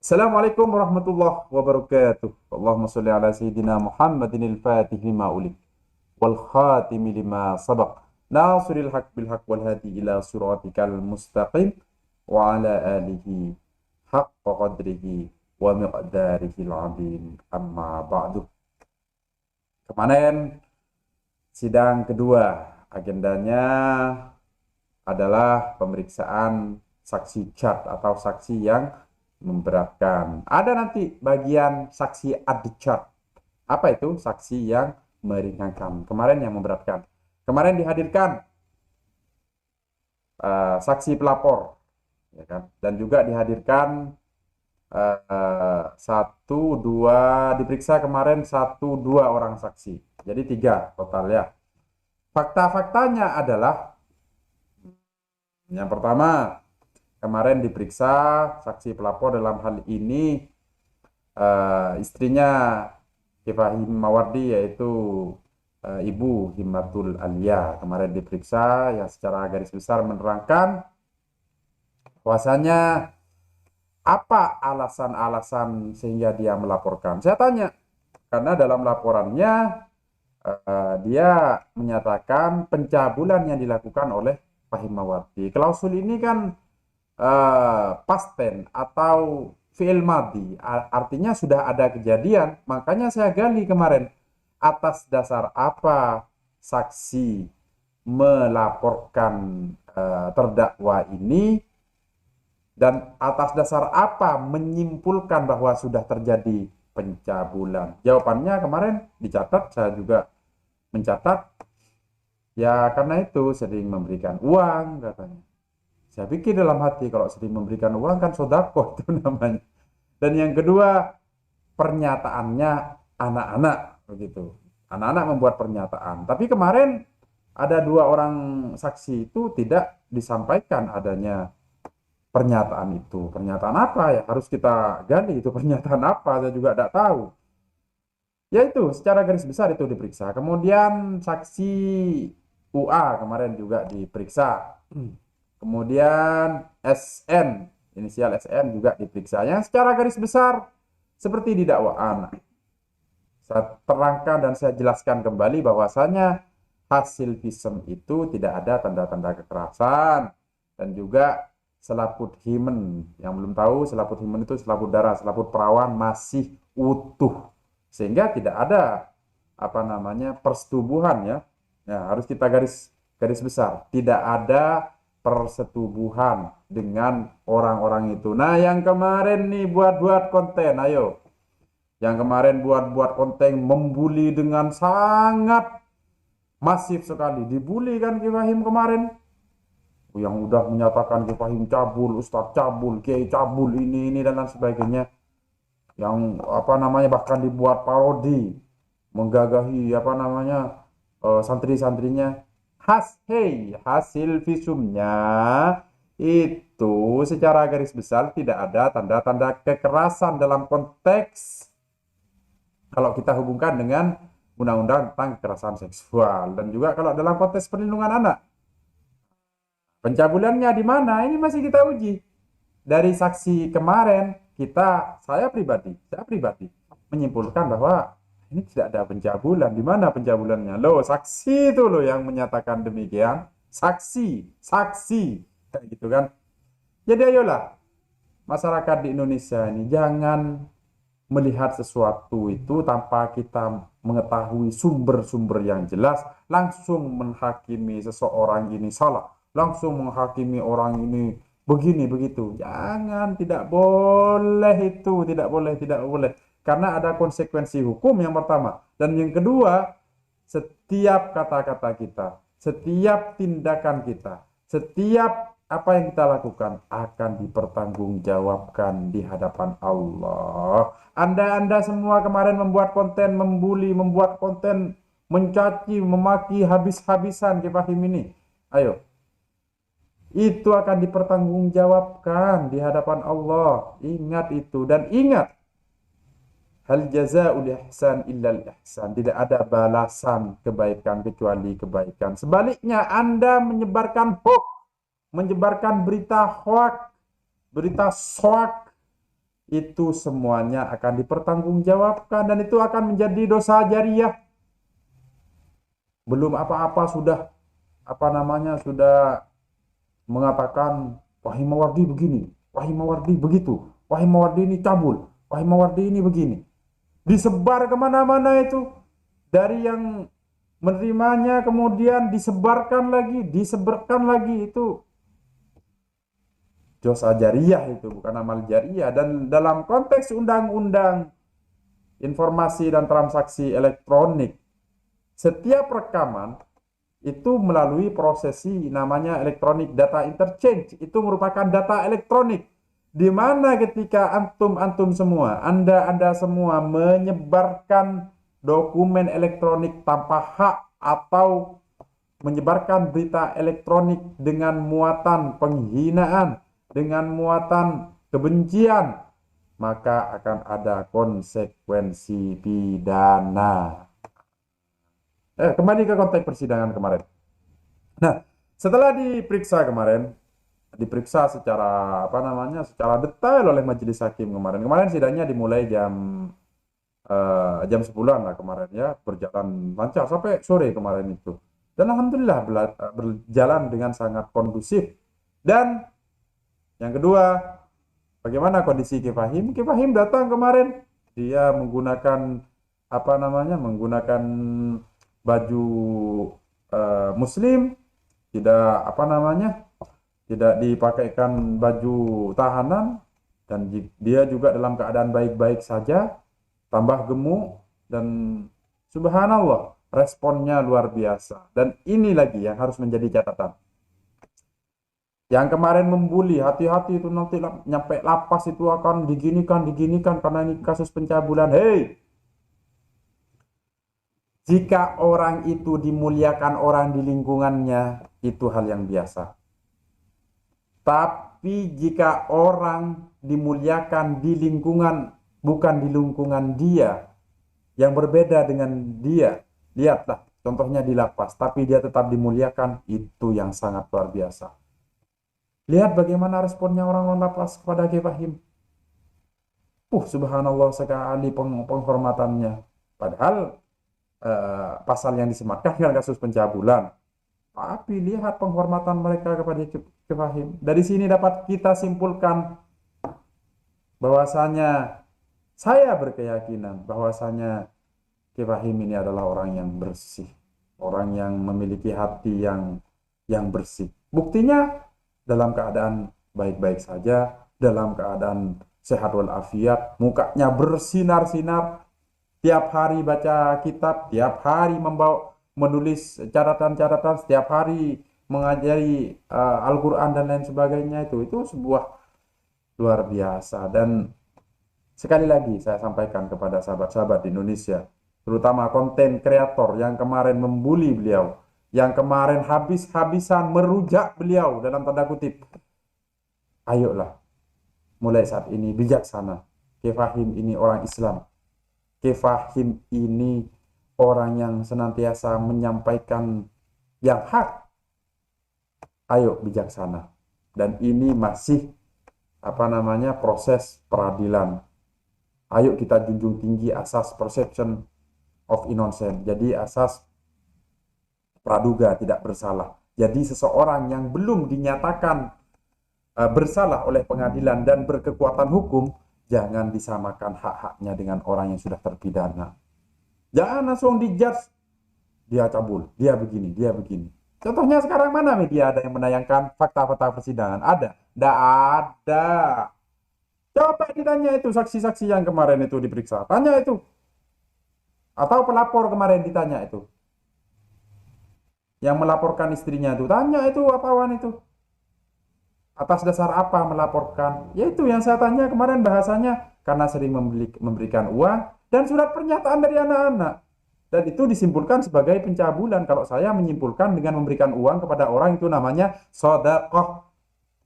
Assalamualaikum warahmatullahi wabarakatuh. Allahumma sholli ala sayyidina Muhammadin al-Fatih lima ulik wal khatimi lima sabaq. Nasiril haq bil haq wal hadi ila siratikal mustaqim wa ala alihi haqqa qadrihi wa miqdarihi al-azim. Amma ba'du. Kemarin sidang kedua, agendanya adalah pemeriksaan saksi cat atau saksi yang memberatkan. Ada nanti bagian saksi adcat. Apa itu? Saksi yang meringankan. Kemarin yang memberatkan. Kemarin dihadirkan saksi pelapor, ya kan? Dan juga dihadirkan satu dua diperiksa kemarin satu dua orang saksi. Jadi tiga total ya. Fakta-faktanya adalah yang pertama, kemarin diperiksa saksi pelapor dalam hal ini istrinya Kifahim Mawardi, yaitu Ibu Himmatul Alia. Kemarin diperiksa yang secara garis besar menerangkan bahwasanya apa alasan-alasan sehingga dia melaporkan. Saya tanya, karena dalam laporannya dia menyatakan pencabulan yang dilakukan oleh Fahim Mawardi. Klausul ini kan past tense atau fi'il madhi, artinya sudah ada kejadian. Makanya saya gali kemarin, atas dasar apa saksi melaporkan terdakwa ini, dan atas dasar apa menyimpulkan bahwa sudah terjadi pencabulan. Jawabannya kemarin dicatat, saya juga mencatat. Ya karena itu sering memberikan uang katanya. Saya pikir dalam hati, kalau sering memberikan uang kan sodako itu namanya. Dan yang kedua, pernyataannya anak-anak begitu. Anak-anak membuat pernyataan. Tapi kemarin ada dua orang saksi itu tidak disampaikan adanya pernyataan itu. Pernyataan apa ya? Harus kita gali itu pernyataan apa, saya juga tidak tahu. Yaitu secara garis besar itu diperiksa. Kemudian saksi UA kemarin juga diperiksa. Kemudian SN, inisial SN juga diperiksa. Yang secara garis besar seperti di dakwaan. Saya terangkan dan saya jelaskan kembali bahwasanya hasil visum itu tidak ada tanda-tanda kekerasan. Dan juga selaput himen. Yang belum tahu, selaput himen itu selaput darah, selaput perawan masih utuh. Sehingga tidak ada persetubuhan ya. Ya, harus kita garis besar. Tidak ada persetubuhan dengan orang-orang itu. Nah, yang kemarin nih buat-buat konten, ayo. Yang kemarin buat-buat konten membuli dengan sangat masif sekali. Dibully kan Kifahim kemarin. Yang udah menyatakan Kifahim cabul, Ustadz cabul, Kiai cabul, ini dan lain sebagainya. Yang bahkan dibuat parodi, menggagahi santri-santrinya. Hasil visumnya itu secara garis besar tidak ada tanda-tanda kekerasan dalam konteks kalau kita hubungkan dengan undang-undang tentang kekerasan seksual, dan juga kalau dalam konteks perlindungan anak. Pencabulannya di mana? Ini masih kita uji. Dari saksi kemarin saya pribadi menyimpulkan bahwa ini tidak ada pencabulan. Di mana pencabulannya? Loh, saksi itu loh yang menyatakan demikian. Saksi, kayak gitu kan. Jadi ayolah, masyarakat di Indonesia ini jangan melihat sesuatu itu tanpa kita mengetahui sumber-sumber yang jelas, langsung menghakimi seseorang ini salah, langsung menghakimi orang ini begini begitu. Jangan, tidak boleh itu, tidak boleh. Karena ada konsekuensi hukum yang pertama. Dan yang kedua, setiap kata-kata kita, setiap tindakan kita, setiap apa yang kita lakukan akan dipertanggungjawabkan di hadapan Allah. Anda semua kemarin membuat konten membuli, membuat konten mencaci, memaki habis-habisan Kifahim ini. Ayo, itu akan dipertanggungjawabkan di hadapan Allah. Ingat itu, dan ingat, hal jazaa'ul ihsan illal ihsan. Tidak ada balasan kebaikan kecuali kebaikan. Sebaliknya, Anda menyebarkan hoax, menyebarkan berita hoax, berita soak, itu semuanya akan dipertanggungjawabkan dan itu akan menjadi dosa jariah. Belum apa-apa sudah sudah mengatakan Wahim Mawardi begini, Wahim Mawardi begitu, Wahim Mawardi ini cabul, Wahim Mawardi ini begini. Disebar kemana-mana itu. Dari yang menerimanya kemudian disebarkan lagi itu dosa jariah, itu bukan amal jariah. Dan dalam konteks undang-undang informasi dan transaksi elektronik, setiap rekaman itu melalui prosesi namanya electronic data interchange. Itu merupakan data elektronik, di mana ketika antum semua, anda semua menyebarkan dokumen elektronik tanpa hak atau menyebarkan berita elektronik dengan muatan penghinaan, dengan muatan kebencian, maka akan ada konsekuensi pidana. Kembali ke konteks persidangan kemarin. Nah, setelah diperiksa kemarin, diperiksa secara secara detail oleh majelis hakim kemarin. Kemarin sidangnya dimulai jam 10-an lah kemarin ya, berjalan lancar sampai sore kemarin itu. Dan alhamdulillah berjalan dengan sangat kondusif. Dan yang kedua, bagaimana kondisi Ki Fahim? Ki Fahim datang kemarin, dia menggunakan menggunakan baju muslim, tidak dipakaikan baju tahanan, dan dia juga dalam keadaan baik-baik saja, tambah gemuk, dan subhanallah responnya luar biasa. Dan ini lagi yang harus menjadi catatan. Yang kemarin membuli, hati-hati itu nanti nyampe lapas itu akan diginikan karena ini kasus pencabulan. Hei, jika orang itu dimuliakan orang di lingkungannya, itu hal yang biasa. Tapi jika orang dimuliakan di lingkungan, bukan di lingkungan dia, yang berbeda dengan dia, lihatlah contohnya di lapas, tapi dia tetap dimuliakan, itu yang sangat luar biasa. Lihat bagaimana responnya orang-orang lapas kepada Ki Fahim. Subhanallah sekali penghormatannya. Padahal pasal yang disematkan kan kasus pencabulan. Tapi lihat penghormatan mereka kepada Ki Fahim. Dari sini dapat kita simpulkan bahwasanya, saya berkeyakinan bahwasanya Ki Fahim ini adalah orang yang bersih, orang yang memiliki hati yang bersih. Buktinya dalam keadaan baik-baik saja, dalam keadaan sehat walafiat, mukanya bersinar-sinar, tiap hari baca kitab, tiap hari menulis catatan-catatan, setiap hari mengajari Al-Quran dan lain sebagainya. Itu sebuah luar biasa. Dan sekali lagi saya sampaikan kepada sahabat-sahabat di Indonesia, terutama konten kreator yang kemarin membuli beliau, yang kemarin habis-habisan merujak beliau dalam tanda kutip, ayolah mulai saat ini bijaksana. Ki Fahim ini orang Islam. Ki Fahim ini orang yang senantiasa menyampaikan yang hak. Ayo bijaksana. Dan ini masih proses peradilan. Ayo kita junjung tinggi asas perception of innocence. Jadi asas praduga tidak bersalah. Jadi seseorang yang belum dinyatakan bersalah oleh pengadilan dan berkekuatan hukum, jangan disamakan hak-haknya dengan orang yang sudah terpidana. Jangan langsung dijudge, dia cabul, dia begini, dia begini. Contohnya sekarang mana media ada yang menayangkan fakta-fakta persidangan? Ada? Tidak ada. Coba ditanya itu saksi-saksi yang kemarin itu diperiksa. Tanya itu. Atau pelapor kemarin ditanya itu. Yang melaporkan istrinya itu, tanya itu wartawan itu. Atas dasar apa melaporkan? Yaitu yang saya tanya kemarin bahasanya, karena sering memberikan uang dan surat pernyataan dari anak-anak. Dan itu disimpulkan sebagai pencabulan. Kalau saya menyimpulkan dengan memberikan uang kepada orang, itu namanya sedekah.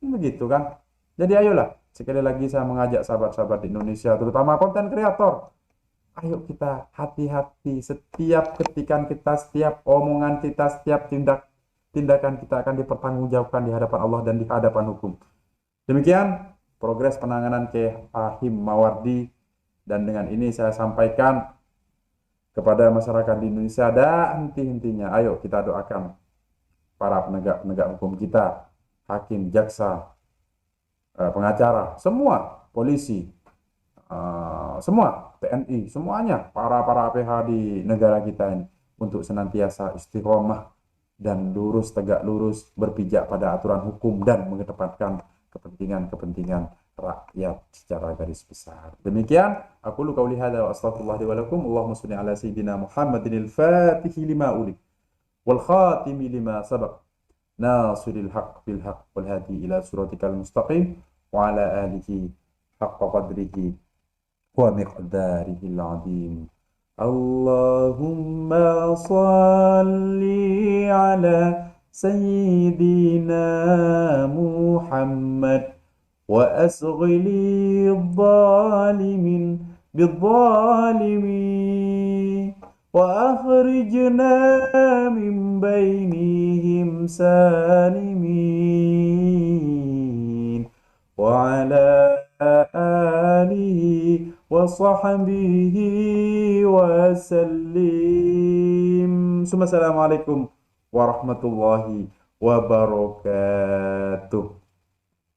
Begitu kan? Jadi ayolah, sekali lagi saya mengajak sahabat-sahabat di Indonesia, terutama konten kreator. Ayo kita hati-hati setiap ketikan kita, setiap omongan kita, setiap tindakan kita akan dipertanggungjawabkan di hadapan Allah dan di hadapan hukum. Demikian progres penanganan Kiai Ahim Mawardi. Dan dengan ini saya sampaikan kepada masyarakat di Indonesia, ada henti-hentinya, ayo kita doakan para penegak-penegak hukum kita, hakim, jaksa, pengacara, semua, polisi, semua, TNI, semuanya, para APH di negara kita ini, untuk senantiasa istiqomah dan lurus, tegak lurus, berpijak pada aturan hukum dan mengedepankan kepentingan-kepentingan rakyat secara garis besar. Demikian, aku lu qauli hadza wa astaghfirullah li wa lakum. Allahumma shalli ala sayyidina Muhammadin al-Fatihi lima ulik wal khatimi lima sabaq nasiril haqq bil haqq wal hadi ila siratikal mustaqim wa ala alihi haqqa qadrihi wa miqdarihil azim. Allahumma salli ala sayyidina Muhammad وأسغل الظالمين بالظالمين وأخرجنا من بينهم سالمين وعلى آله وصحبه وسلم ثم السلام عليكم warahmatullahi wabarakatuh.